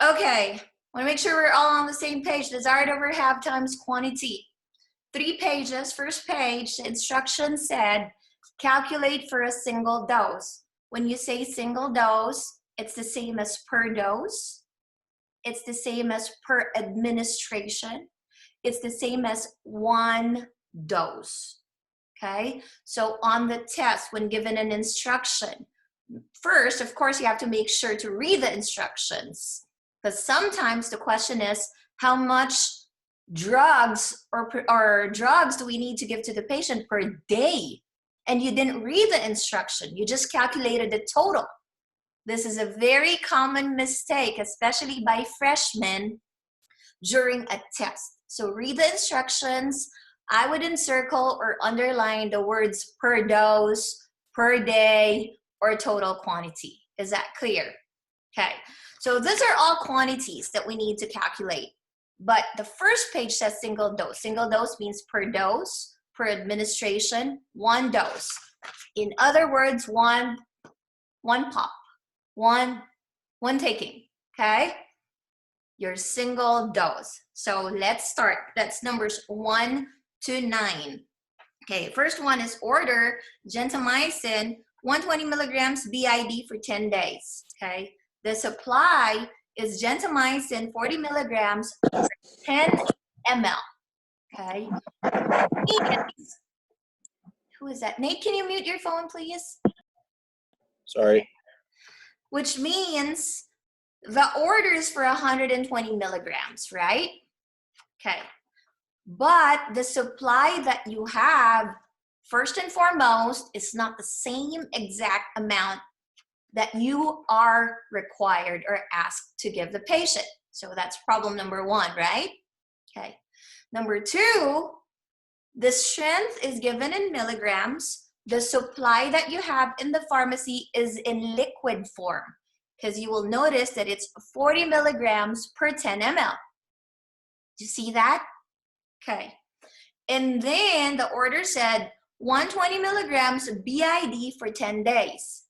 Okay, I want to make sure we're all on the same page. Desired over have times quantity. 3 pages, first page, the instruction said, calculate for a single dose. When you say single dose, it's the same as per dose. It's the same as per administration. It's the same as 1 dose, okay? So on the test, when given an instruction, first, of course, you have to make sure to read the instructions, because sometimes the question is, how much drugs or drugs do we need to give to the patient per day? And you didn't read the instruction. You just calculated the total. This is a very common mistake, especially by freshmen during a test. So read the instructions. I would encircle or underline the words per dose, per day, or total quantity. Is that clear? Okay, so these are all quantities that we need to calculate. But the first page says single dose. Single dose means per dose, per administration, 1 dose. In other words, one pop, one taking, okay? Your single dose. So let's start. That's numbers 1 to 9. Okay, first one is order gentamicin 120 milligrams BID for 10 days. Okay, the supply is gentamicin 40 milligrams for 10 ml. Okay, who is that? Nate, can you mute your phone, please? Sorry. Which means the order is for 120 milligrams, right? Okay, but the supply that you have, first and foremost, is not the same exact amount that you are required or asked to give the patient. So that's problem number 1, right? Okay. Number 2, the strength is given in milligrams. The supply that you have in the pharmacy is in liquid form, because you will notice that it's 40 milligrams per 10 ml. Do you see that? Okay. And then the order said 120 milligrams BID for 10 days.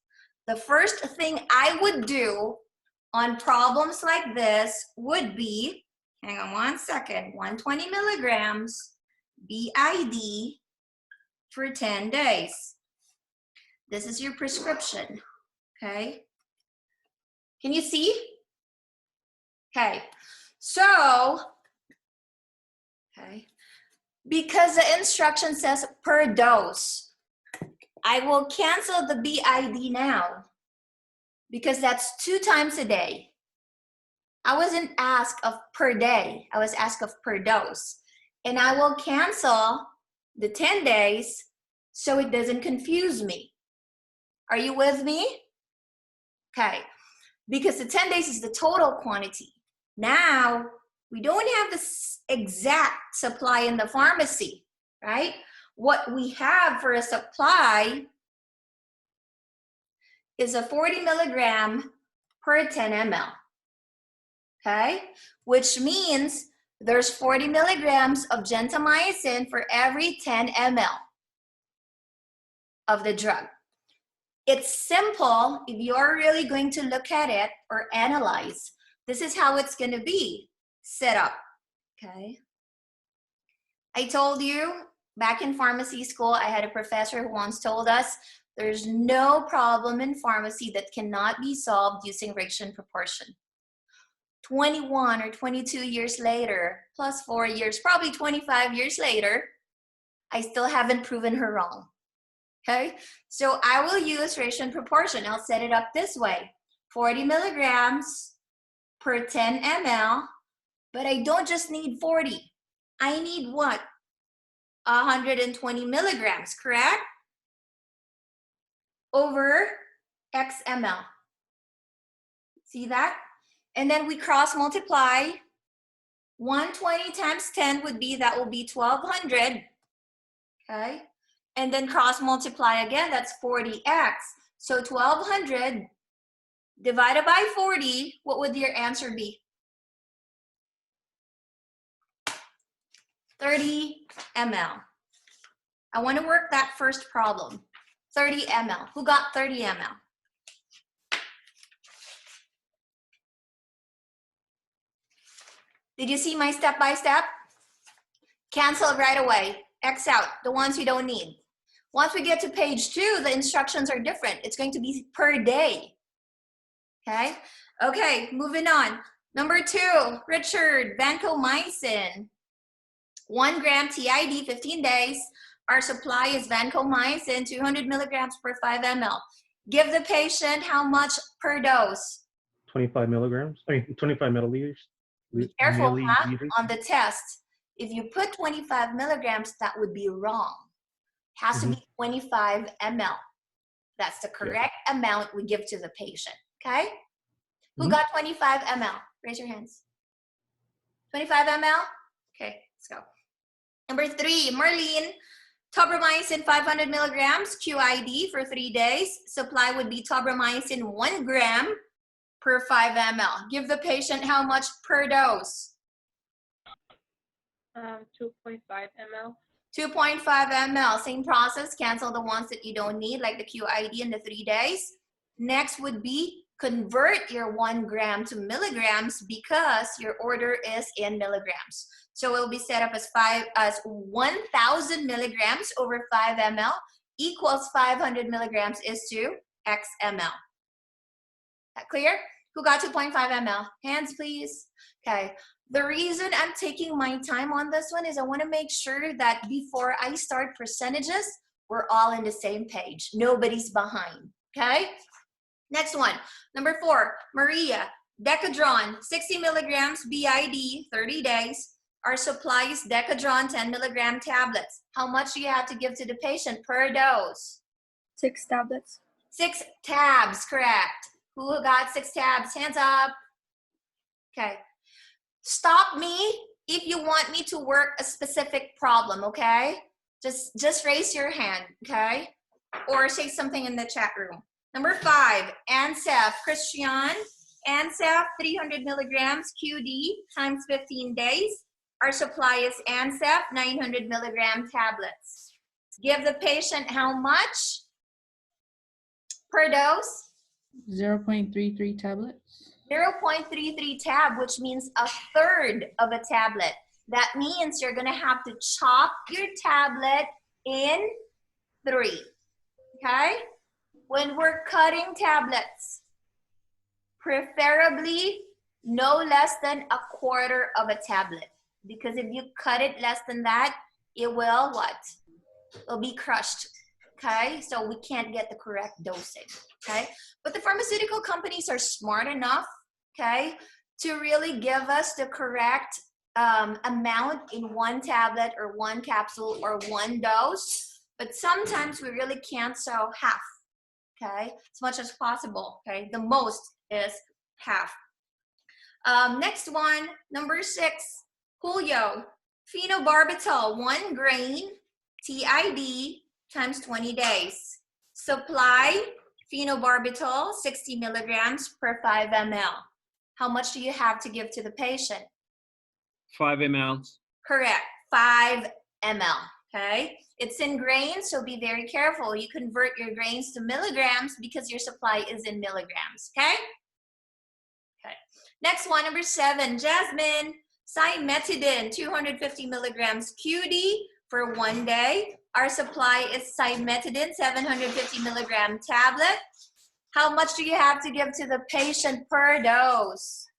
The first thing I would do on problems like this would be, hang on one second, 120 milligrams BID for 10 days. This is your prescription, okay? Can you see? Okay, so, okay, because the instruction says per dose, I will cancel the BID now because that's 2 times a day. I wasn't asked of per day, I was asked of per dose. And I will cancel the 10 days so it doesn't confuse me. Are you with me? Okay, because the 10 days is the total quantity. Now, we don't have the exact supply in the pharmacy, right? What we have for a supply is a 40 milligram per 10 ml, okay? Which means there's 40 milligrams of gentamicin for every 10 ml of the drug. It's simple. If you're really going to look at it or analyze, this is how it's going to be set up, okay? I told you back in pharmacy school, I had a professor who once told us there's no problem in pharmacy that cannot be solved using ratio and proportion. 21 or 22 years later, plus 4 years, probably 25 years later, I still haven't proven her wrong. Okay, so I will use ratio and proportion. I'll set it up this way: 40 milligrams per 10 ml, but I don't just need 40. I need what? 120 milligrams, correct? Over X ml. See that? And then we cross multiply. 120 times 10 would be, that will be 1200. Okay. And then cross multiply again, that's 40x. So 1200 divided by 40, what would your answer be? 30 ml. I want to work that first problem. 30 ml. Who got 30 ml? Did you see my step-by-step? Cancel right away. X out, the ones you don't need. Once we get to page 2, the instructions are different. It's going to be per day. Okay? Okay, moving on. Number 2, Richard, vancomycin. 1 gram TID, 15 days. Our supply is vancomycin, 200 milligrams per 5 ml. Give the patient how much per dose? 25 milligrams. I mean, 25 milliliters. Be careful, huh? Milliliters. On the test. If you put 25 milligrams, that would be wrong. It has to be 25 ml. That's the correct amount we give to the patient. Okay? Who got 25 ml? Raise your hands. 25 ml? Okay, let's go. Number 3, Marlene. Tobramycin 500 milligrams, QID for 3 days. Supply would be tobramycin 1 gram per 5 ml. Give the patient how much per dose? 2.5 ml. 2.5 ml. Same process. Cancel the ones that you don't need, like the QID in the 3 days. Next would be convert your 1 gram to milligrams because your order is in milligrams. So it will be set up as 1,000 milligrams over 5 ml equals 500 milligrams is to X ml. That clear? Who got 2.5 ml? Hands, please. Okay. The reason I'm taking my time on this one is I want to make sure that before I start percentages, we're all in the same page. Nobody's behind. Okay? Next one. Number 4, Maria. Decadron, 60 milligrams BID, 30 days. Our supply is Decadron 10 milligram tablets. How much do you have to give to the patient per dose? 6 tablets. 6 tabs, correct. Who got 6 tabs? Hands up. Okay. Stop me if you want me to work a specific problem, okay? Just raise your hand, okay? Or say something in the chat room. Number 5, ANSEF, Christian. ANSEF, 300 milligrams QD times 15 days. Our supply is ANSEF, 900 milligram tablets. Give the patient how much per dose? 0.33 tablets. 0.33 tab, which means a third of a tablet. That means you're gonna have to chop your tablet in 3, okay? When we're cutting tablets, preferably no less than a quarter of a tablet. Because if you cut it less than that, it will what? It'll be crushed, okay? So we can't get the correct dosage, okay? But the pharmaceutical companies are smart enough, okay, to really give us the correct amount in 1 tablet or 1 capsule or 1 dose. But sometimes we really can't, so half, okay? As much as possible, okay? The most is half. Next one, number 6. Julio, phenobarbital, 1 grain, TID times 20 days. Supply, phenobarbital, 60 milligrams per 5 ml. How much do you have to give to the patient? 5 ml. Correct, 5 ml, okay? It's in grains, so be very careful. You convert your grains to milligrams because your supply is in milligrams, okay? Okay. Next one, number 7, Jasmine. Cimetidine, 250 milligrams QD for 1 day. Our supply is cimetidine, 750 milligram tablet. How much do you have to give to the patient per dose?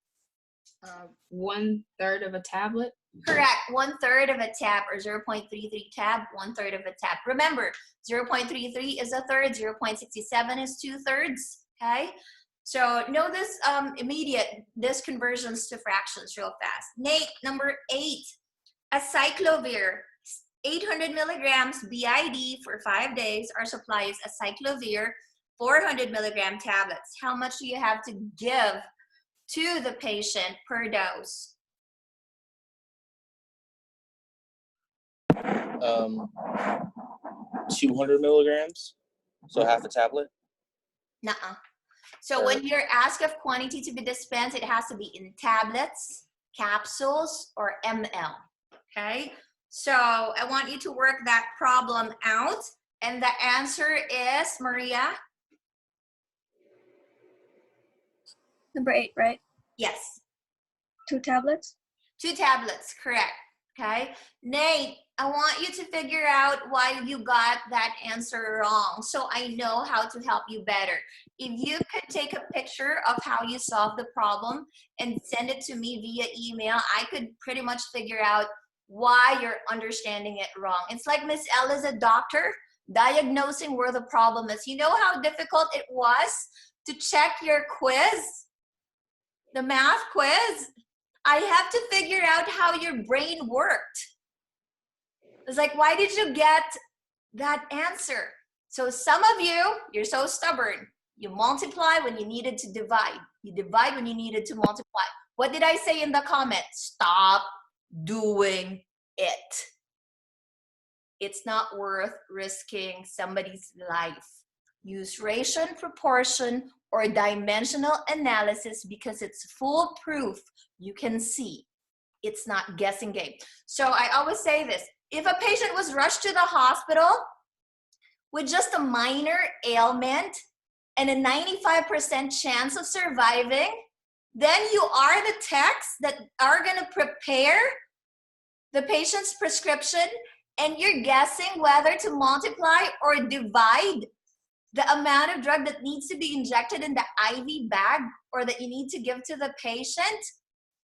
1/3 of a tablet. Correct, 1/3 of a tab or 0.33 tab, 1/3 of a tab. Remember, 0.33 is a third, 0.67 is 2/3, okay? So know this this conversions to fractions real fast. Nate, number 8, acyclovir, 800 milligrams BID for 5 days. Our supply is acyclovir, 400 milligram tablets. How much do you have to give to the patient per dose? 200 milligrams, so half a tablet. Nuh-uh. So when you're asked of quantity to be dispensed, it has to be in tablets, capsules, or ml, okay? So I want you to work that problem out. And the answer is, Maria? Number 8, right? Yes. 2 tablets. 2 tablets, correct. Okay, Nate, I want you to figure out why you got that answer wrong so I know how to help you better. If you could take a picture of how you solved the problem and send it to me via email, I could pretty much figure out why you're understanding it wrong. It's like Miss L is a doctor diagnosing where the problem is. You know how difficult it was to check your quiz, the math quiz? I have to figure out how your brain worked. It's like, why did you get that answer? So some of you, you're so stubborn. You multiply when you needed to divide. You divide when you needed to multiply. What did I say in the comment? Stop doing it. It's not worth risking somebody's life. Use ratio and proportion or dimensional analysis because it's foolproof. You can see it's not guessing game. So I always say this, if a patient was rushed to the hospital with just a minor ailment and a 95% chance of surviving, then you are the techs that are gonna prepare the patient's prescription and you're guessing whether to multiply or divide the amount of drug that needs to be injected in the IV bag or that you need to give to the patient,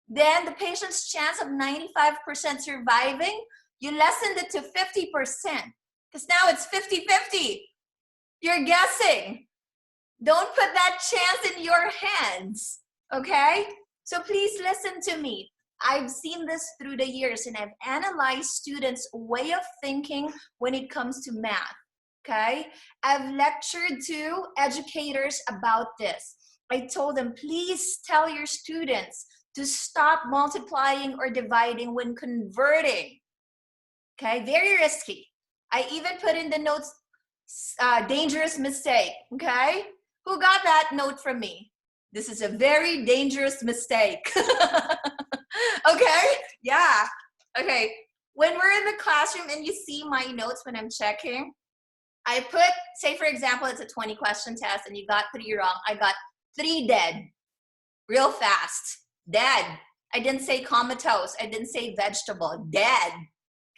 then the patient's chance of 95% surviving, you lessened it to 50% because now it's 50-50. You're guessing. Don't put that chance in your hands, okay? So please listen to me. I've seen this through the years and I've analyzed students' way of thinking when it comes to math, okay? I've lectured to educators about this. I told them, please tell your students to stop multiplying or dividing when converting, okay? Very risky. I even put in the notes, dangerous mistake, okay? Who got that note from me? This is a very dangerous mistake. Okay, yeah, okay. When we're in the classroom and you see my notes when I'm checking, I put, say for example, it's a 20 question test and you got 3 wrong. I got 3 dead, real fast, dead. I didn't say comatose, I didn't say vegetable, dead,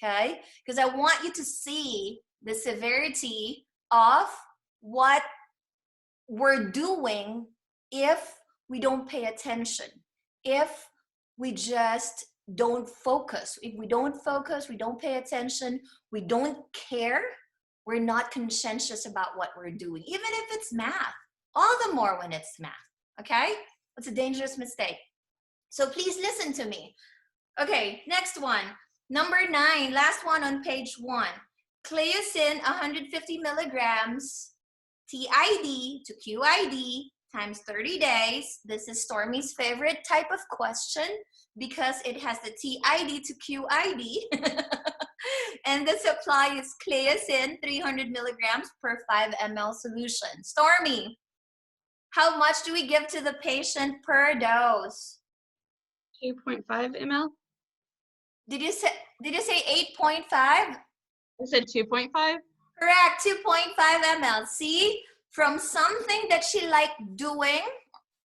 okay? Because I want you to see the severity of what we're doing if we don't pay attention, if we just don't focus. If we don't focus, we don't pay attention, we don't care, we're not conscientious about what we're doing, even if it's math, all the more when it's math, okay? It's a dangerous mistake. So please listen to me. Okay, next one. Number 9, last one on page 1. Cleocin 150 milligrams TID to QID times 30 days. This is Stormy's favorite type of question because it has the TID to QID. And the supply is Cleocin 300 milligrams per 5 ml solution. Stormy, how much do we give to the patient per dose? 2.5 ml. Did you say 8.5? I said 2.5. Correct, 2.5 ml. See, from something that she liked doing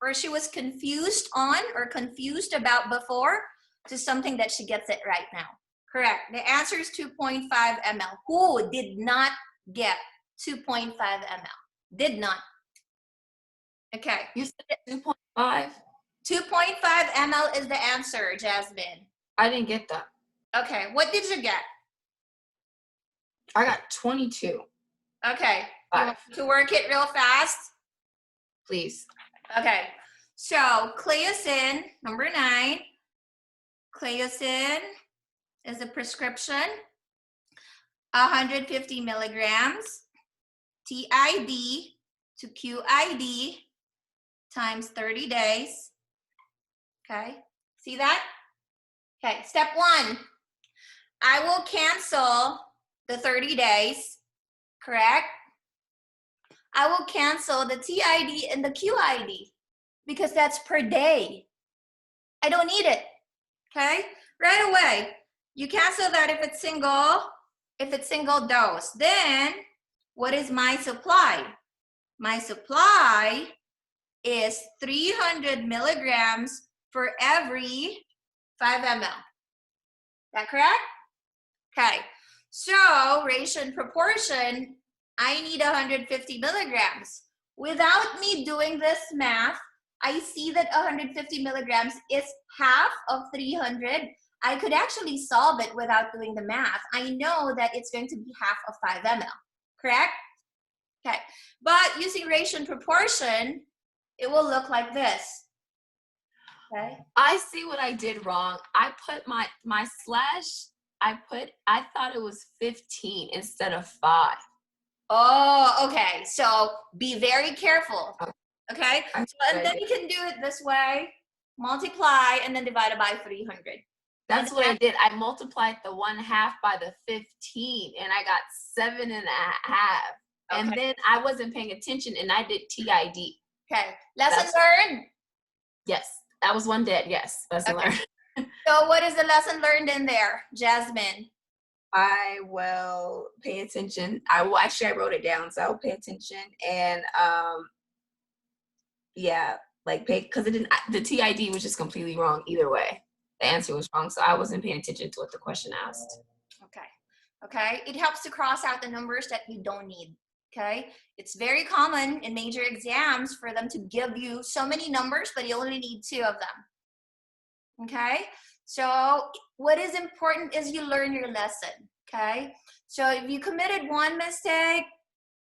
or she was confused on or confused about before to something that she gets it right now. Correct. The answer is 2.5 ml. Who did not get 2.5 ml? Did not. Okay. You said 2.5. 2.5 ml is the answer, Jasmine. I didn't get that. Okay. What did you get? I got 22. Okay. You 5. want to work it real fast? Please. Okay. So, Cleocin, number 9. Cleocin is a prescription. 150 milligrams. TID to QID times 30 days. Okay. See that? Okay. Step 1. I will cancel the 30 days. Correct? I will cancel the TID and the QID because that's per day. I don't need it, okay? Right away, you cancel that if it's single dose. Then, what is my supply? My supply is 300 milligrams for every 5 ml. That correct? Okay. So ratio and proportion, I need 150 milligrams. Without me doing this math, I see that 150 milligrams is half of 300. I could actually solve it without doing the math. I know that it's going to be half of 5 ml, correct? Okay, but using ratio and proportion, it will look like this. Okay. I see what I did wrong. I put my slash, I thought it was 15 instead of 5. Oh, okay. So be very careful. Okay. So, and then Good. you can do it this way, multiply and then divide it by 300. That's what I did. I multiplied the 1/2 by the 15 and I got 7.5. And Okay. then I wasn't paying attention and I did TID. Okay. Lesson That's- learned. Yes, that was one dead. Yes, lesson Okay. learned. So what is the lesson learned in there, Jasmine? I will pay attention. I wrote it down, so I'll pay attention and yeah, like pay, because it didn't. The TID was just completely wrong either way. The answer was wrong, so I wasn't paying attention to what the question asked. Okay. Okay. It helps to cross out the numbers that you don't need. Okay. It's very common in major exams for them to give you so many numbers, but you only need 2 of them. Okay. So what is important is you learn your lesson. Okay. So if you committed one mistake,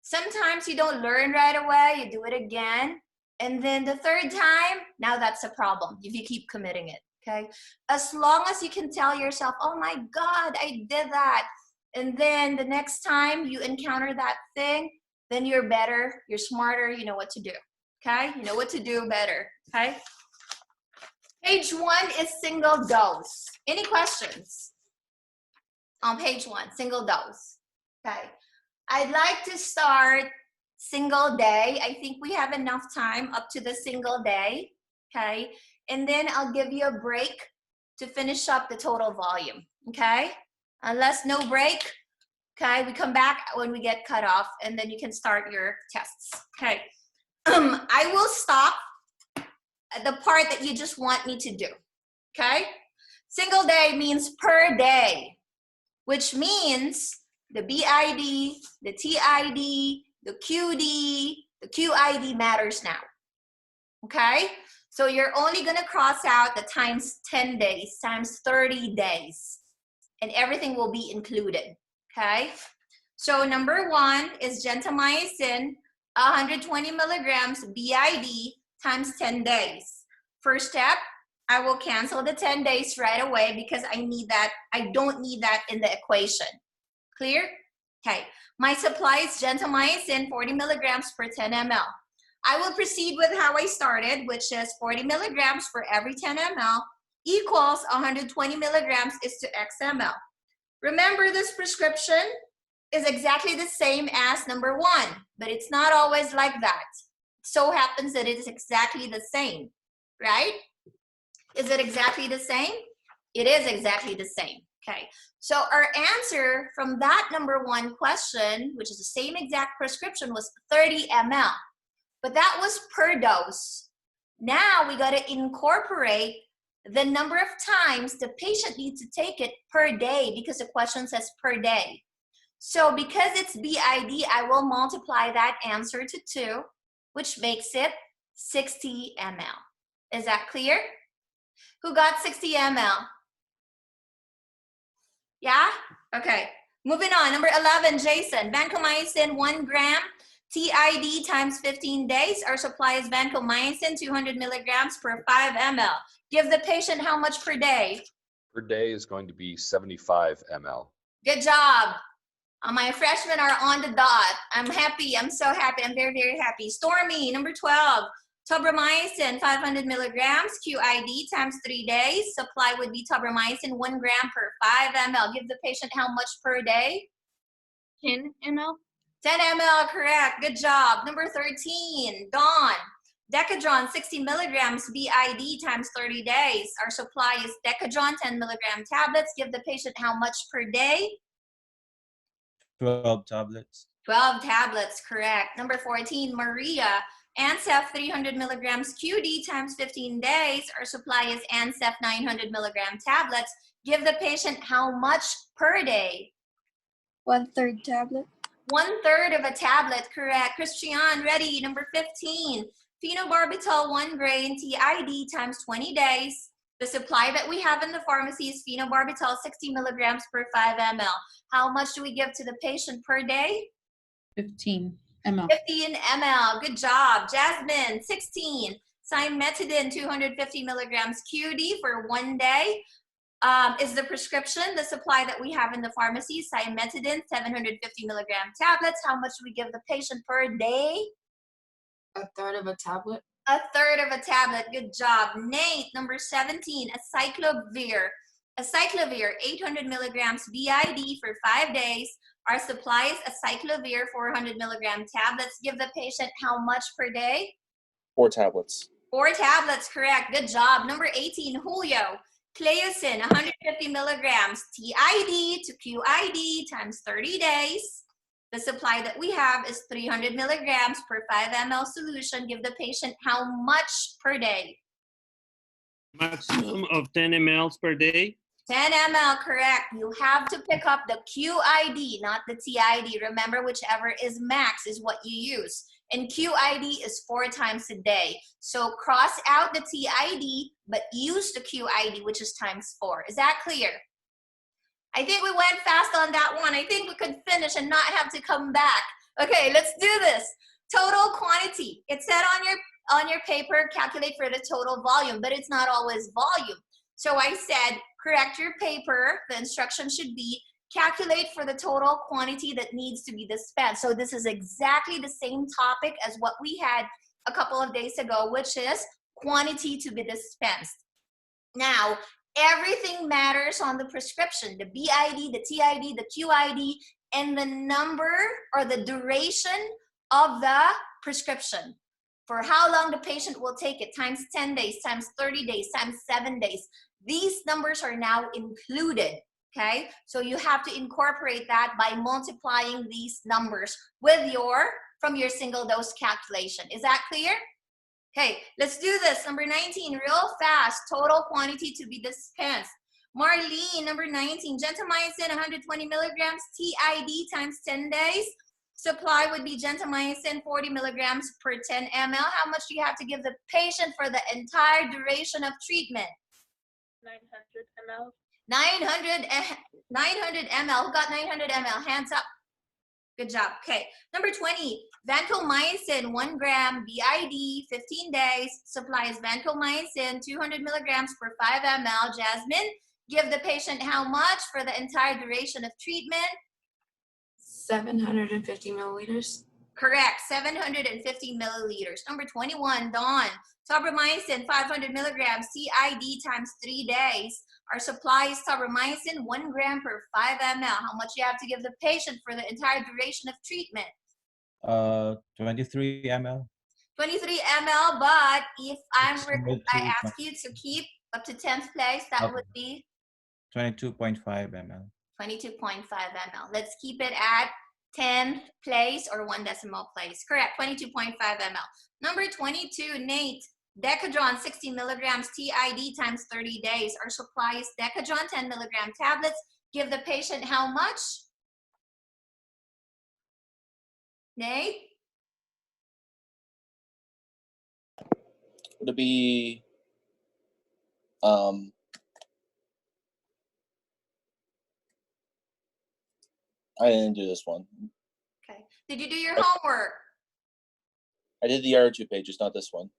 sometimes you don't learn right away, you do it again. And then the 3rd time, now that's a problem if you keep committing it. Okay. As long as you can tell yourself, oh my God, I did that. And then the next time you encounter that thing, then you're better, you're smarter, you know what to do. Okay. You know what to do better. Okay. Page 1 is single dose. Any questions on page 1, single dose? Okay. I'd like to start single day. I think we have enough time up to the single day. Okay. And then I'll give you a break to finish up the total volume. Okay. Unless no break. Okay. We come back when we get cut off and then you can start your tests. Okay. I will stop at the part that you just want me to do. Okay. Single day means per day, which means the BID, the TID, the QD, the QID matters now. Okay? So you're only going to cross out the times 10 days, times 30 days, and everything will be included. Okay? So number 1 is gentamicin, 120 milligrams BID times 10 days. First step, I will cancel the 10 days right away because I don't need that in the equation. Clear? Okay. My supply is gentamicin, 40 milligrams per 10 ml. I will proceed with how I started, which is 40 milligrams for every 10 ml equals 120 milligrams is to X ml. Remember, this prescription is exactly the same as number 1, but it's not always like that. It so happens that it is exactly the same, right? Is it exactly the same? It is exactly the same. Okay, so our answer from that number 1 question, which is the same exact prescription, was 30 ml. But that was per dose. Now we got to incorporate the number of times the patient needs to take it per day because the question says per day. So because it's BID, I will multiply that answer to 2, which makes it 60 ml. Is that clear? Who got 60 ml? Yeah? Okay. Moving on. Number 11, Jason. Vancomycin, 1 gram. TID times 15 days. Our supply is vancomycin, 200 milligrams per 5 ml. Give the patient how much per day? Per day is going to be 75 ml. Good job. My freshmen are on the dot. I'm happy. I'm so happy. I'm very, very happy. Stormy, number 12. Tobramycin, 500 milligrams, QID times 3 days. Supply would be tobramycin, 1 gram per 5 ml. Give the patient how much per day? 10 ml. 10 ml, correct. Good job. Number 13, Dawn. Decadron, 60 milligrams, BID times 30 days. Our supply is Decadron, 10 milligram tablets. Give the patient how much per day? 12 tablets. 12 tablets, correct. Number 14, Maria. ANSEF 300 milligrams QD times 15 days. Our supply is ANSEF 900 milligram tablets. Give the patient how much per day? 1/3 tablet. 1/3 of a tablet, correct. Christian, ready? Number 15. Phenobarbital 1 grain TID times 20 days. The supply that we have in the pharmacy is phenobarbital 60 milligrams per 5 ml. How much do we give to the patient per day? 15 ml. 15 ml. Good job. Jasmine, 16. Cimetidine 250 milligrams QD for 1 day. Is the prescription, the supply that we have in the pharmacy, cimetidine 750 milligram tablets. How much do we give the patient per day? 1/3 of a tablet. 1/3 of a tablet. Good job. Nate, number 17, acyclovir. Acyclovir, 800 milligrams BID for 5 days. Our supply is acyclovir 400 milligram tablets. Give the patient how much per day? 4 tablets. 4 tablets, correct. Good job. Number 18, Julio. Cleocin, 150 milligrams TID to QID times 30 days. The supply that we have is 300 milligrams per 5 ml solution. Give the patient how much per day? Maximum of 10 mLs per day. 10 ml, correct. You have to pick up the QID, not the TID. Remember, whichever is max is what you use. And QID is 4 times a day. So cross out the TID, but use the QID, which is times 4. Is that clear? I think we went fast on that one. I think we could finish and not have to come back. Okay, let's do this. Total quantity. It said on your paper, calculate for the total volume, but it's not always volume. So I said, correct your paper. The instruction should be calculate for the total quantity that needs to be dispensed. So this is exactly the same topic as what we had a couple of days ago, which is quantity to be dispensed. Now, everything matters on the prescription, the BID, the TID, the QID, and the number or the duration of the prescription. For how long the patient will take it, times 10 days, times 30 days, times 7 days. These numbers are now included, okay? So you have to incorporate that by multiplying these numbers with from your single dose calculation. Is that clear? Okay, let's do this. Number 19, real fast. Total quantity to be dispensed. Marlene, number 19, gentamicin 120 milligrams TID times 10 days. Supply would be gentamicin 40 milligrams per 10 ml. How much do you have to give the patient for the entire duration of treatment? 900 ml. 900 ml. Who got 900 ml? Hands up. Good job. Okay. Number 20, vancomycin 1 gram BID 15 days. Supply is vancomycin 200 milligrams per 5 ml. Jasmine, give the patient how much for the entire duration of treatment? 750 milliliters. Correct, 750 milliliters. Number 21, Dawn, tobramycin 500 milligrams TID times 3 days. Our supply is tobramycin 1 gram per 5 ml. How much you have to give the patient for the entire duration of treatment? 23 ml. 23 ml, but if I ask 22.5. you to keep up to 10th place, that Okay. would be 22.5 ml. 22.5 ml. Let's keep it at 10th place or 1 decimal place. Correct, 22.5 ml. Number 22, Nate, Decadron 60 milligrams TID times 30 days. Our supply is Decadron 10 milligram tablets. Give the patient how much? Nate? Would it be I didn't do this one. Okay. Did you do your homework? I did the other 2 pages, not this one.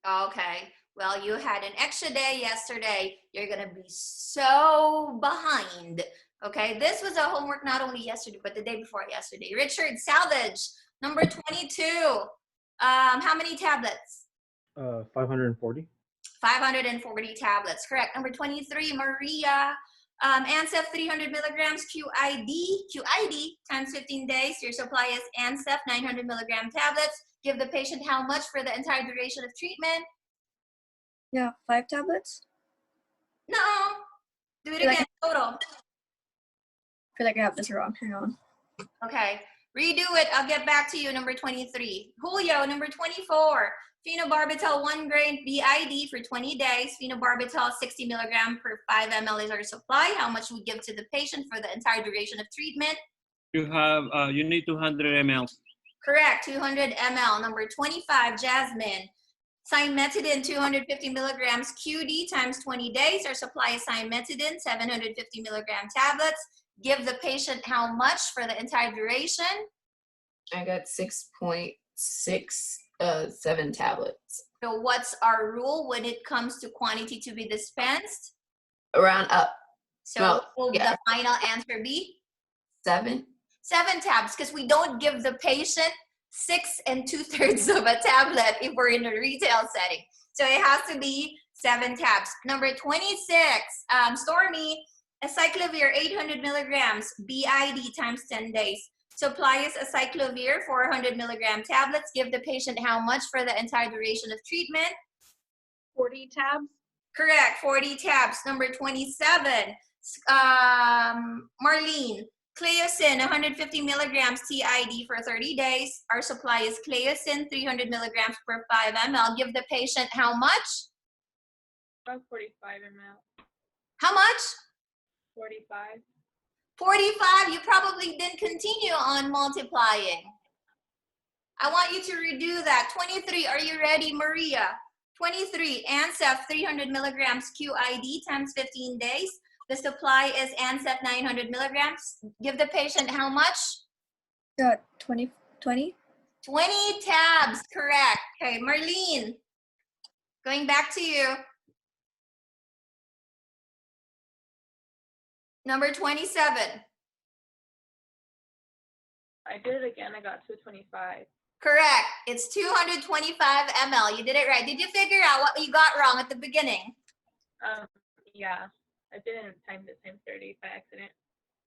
Okay. Well, you had an extra day yesterday. You're going to be so behind. Okay. This was a homework not only yesterday, but the day before yesterday. Richard, salvage. Number 22. How many tablets? 540. 540 tablets. Correct. Number 23, Maria. ANSEF 300 milligrams QID times 15 days. Your supply is ANSEF 900 milligram tablets. Give the patient how much for the entire duration of treatment? Yeah, 5 tablets. No. Do it Feel like again. Total. I feel like I have this wrong. Hang on. Okay. Redo it. I'll get back to you. Number 23. Julio, number 24. Phenobarbital 1 grain BID for 20 days. Phenobarbital 60 milligram per 5 ml is our supply. How much we give to the patient for the entire duration of treatment? You need 200 ml. Correct, 200 ml. Number 25, Jasmine. Cimetidine 250 milligrams QD times 20 days. Our supply is cimetidine 750 milligram tablets. Give the patient how much for the entire duration? I got 6.67 tablets. So what's our rule when it comes to quantity to be dispensed? Round up. So Well, what will yeah. the final answer be? 7. 7 tabs, because we don't give the patient 6 2/3 of a tablet if we're in a retail setting. So it has to be 7 tabs. Number 26, Stormy, acyclovir 800 milligrams BID times 10 days. Supply is acyclovir 400 milligram tablets. Give the patient how much for the entire duration of treatment? 40 tabs. Correct, 40 tabs. Number 27, Marlene, Cleocin 150 milligrams TID for 30 days. Our supply is Cleocin 300 milligrams per 5 ml. Give the patient how much? 45 ml. How much? 45. 45. You probably didn't continue on multiplying. I want you to redo that. 23, are you ready, Maria? 23, Ansef 300 milligrams QID times 15 days. The supply is Ansef 900 milligrams. Give the patient how much? Got 20. 20 tabs, correct. Okay, Marlene, going back to you. Number 27. I did it again. I got 225. Correct. It's 225 ml. You did it right. Did you figure out what you got wrong at the beginning? Yeah. I didn't time the same 30 by accident.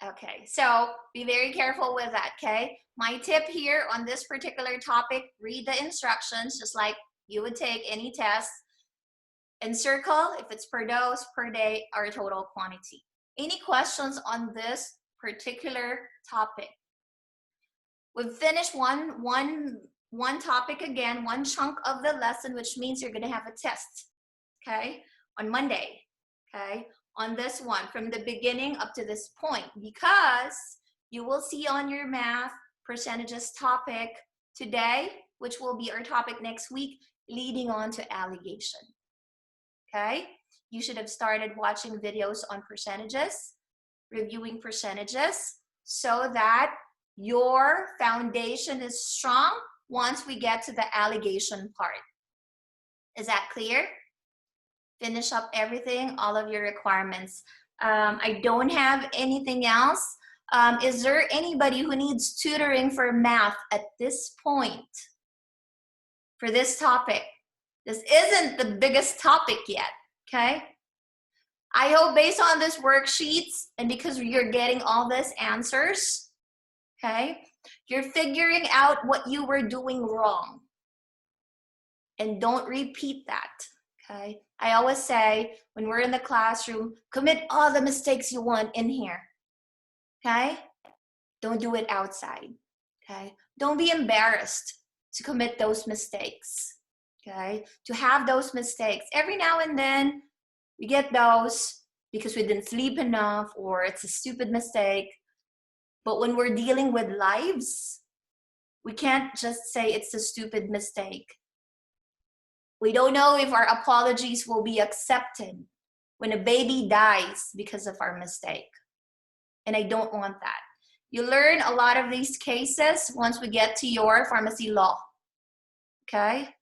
Okay, so be very careful with that, okay? My tip here on this particular topic, read the instructions just like you would take any test. Encircle if it's per dose, per day, or total quantity. Any questions on this particular topic? We've finished one topic again, one chunk of the lesson, which means you're gonna have a test, okay? On Monday, okay? On this one, from the beginning up to this point, because you will see on your math percentages topic today, which will be our topic next week, leading on to alligation, okay? You should have started watching videos on percentages, reviewing percentages, so that your foundation is strong once we get to the alligation part. Is that clear? Finish up everything, all of your requirements. I don't have anything else. Is there anybody who needs tutoring for math at this point for this topic? This isn't the biggest topic yet, okay? I hope based on this worksheets and because you're getting all these answers, okay, you're figuring out what you were doing wrong. And don't repeat that, okay? I always say, when we're in the classroom, commit all the mistakes you want in here, okay? Don't do it outside, okay? Don't be embarrassed to commit those mistakes, okay? To have those mistakes. Every now and then, we get those because we didn't sleep enough or it's a stupid mistake. But when we're dealing with lives, we can't just say it's a stupid mistake. We don't know if our apologies will be accepted when a baby dies because of our mistake. And I don't want that. You learn a lot of these cases once we get to your pharmacy law. Okay?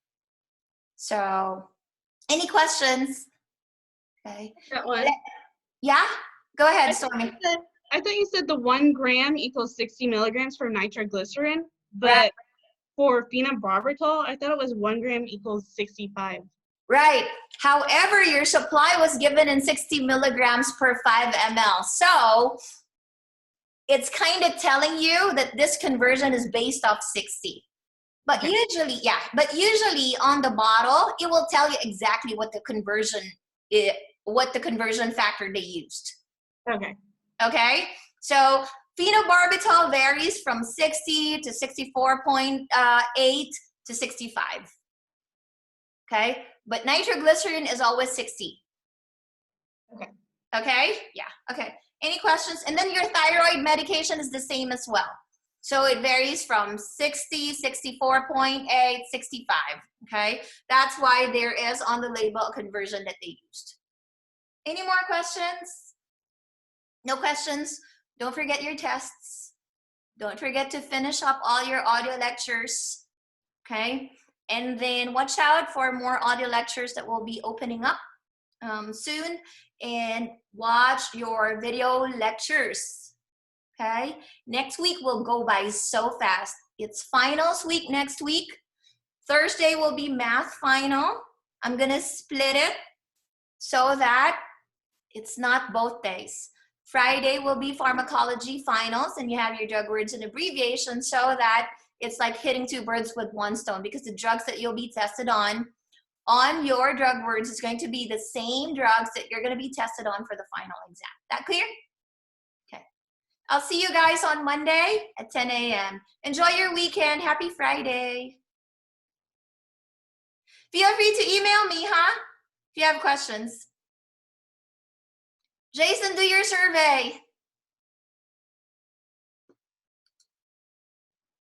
So, any questions? Okay. That one. Yeah? Go ahead, Stormy. I thought you said the 1 gram equals 60 milligrams for nitroglycerin, but Right. for phenobarbital, I thought it was 1 gram equals 65. Right. However, your supply was given in 60 milligrams per 5 ml. So it's kind of telling you that this conversion is based off 60. But usually, yeah, but usually on the bottle, it will tell you exactly what the conversion factor they used. Okay. Okay? So Phenobarbital varies from 60 to 64.8 to 65. Okay, but nitroglycerin is always 60. Okay, yeah, okay. Any questions? And then your thyroid medication is the same as well. So it varies from 60, 64.8, 65, okay? That's why there is on the label a conversion that they used. Any more questions? No questions? Don't forget your tests. Don't forget to finish up all your audio lectures, okay? And then watch out for more audio lectures that will be opening up soon, and watch your video lectures, okay? Next week will go by so fast. It's finals week next week. Thursday will be math final. I'm gonna split it so that it's not both days. Friday will be pharmacology finals, and you have your drug words and abbreviations, so that it's like hitting two birds with one stone, because the drugs that you'll be tested on your drug words is going to be the same drugs that you're going to be tested on for the final exam. That clear? Okay. I'll see you guys on Monday at 10 a.m. Enjoy your weekend. Happy Friday. Feel free to email me, huh? If you have questions. Jason, do your survey.